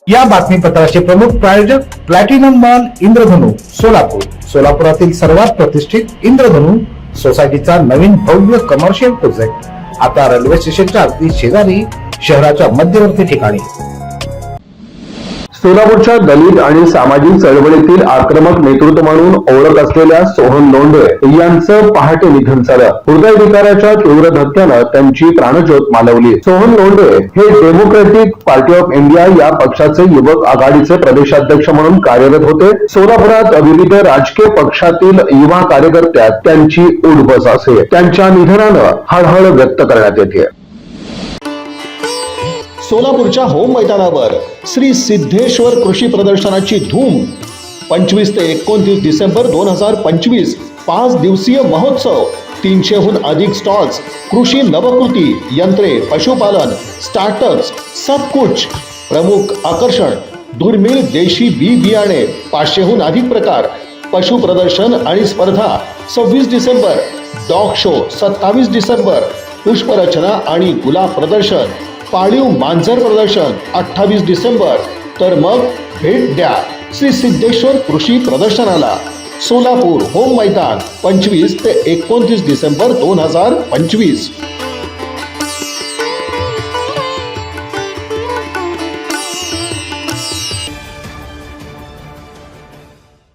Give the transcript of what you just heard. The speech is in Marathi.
या बातमीपत्राचे प्रमुख प्रायोजक प्लॅटिनम मॉल इंद्रधनु सोलापूर. सोलापुरातील सर्वात प्रतिष्ठित इंद्रधनु सोसायटीचा नवीन भव्य कमर्शियल प्रोजेक्ट आता रेल्वे स्टेशनच्या अगदी शेजारी शहराच्या मध्यवर्ती ठिकाणी. सोलापूरच्या दलित आणि सामाजिक चळवळीतील आक्रमक नेतृत्व म्हणून ओळख असलेल्या सोहन लोंढे यांचं पहाटे निधन झालं. हृदयविकाराच्या तीव्र धक्क्यानं त्यांची प्राणज्योत मालवली. सोहन लोंढे हे डेमोक्रॅटिक पार्टी ऑफ इंडिया या पक्षाचे युवक आघाडीचे प्रदेशाध्यक्ष म्हणून कार्यरत होते. सोलापुरात विविध राजकीय पक्षातील युवा कार्यकर्त्यात त्यांची उठबस असे. त्यांच्या निधनानं हळहळ व्यक्त करण्यात येते. सोलापूरच्या होम मैदानावर श्री सिद्धेश्वर कृषी प्रदर्शनाची धूम. 25 ते 29 डिसेंबर 2025 5 दिवसीय महोत्सव. 300हून अधिक स्टॉल्स, कृषी नवकृती, यंत्रे, पशुपालन, स्टार्टअप्स, सब कुछ. प्रमुख आकर्षण दुर्मिळ देशी बी बियाणे, 500हून अधिक प्रकार, पशु प्रदर्शन आणि स्पर्धा. 26 डिसेंबर डॉग शो, 27 डिसेंबर पुष्परचना आणि गुलाब प्रदर्शन, पाळीव मांजर प्रदर्शन 28 डिसेंबर. तर मग भेट द्या श्री सिद्धेश्वर कृषी प्रदर्शनाला. सोलापूर होम मैदान 25 ते 29 डिसेंबर 2025.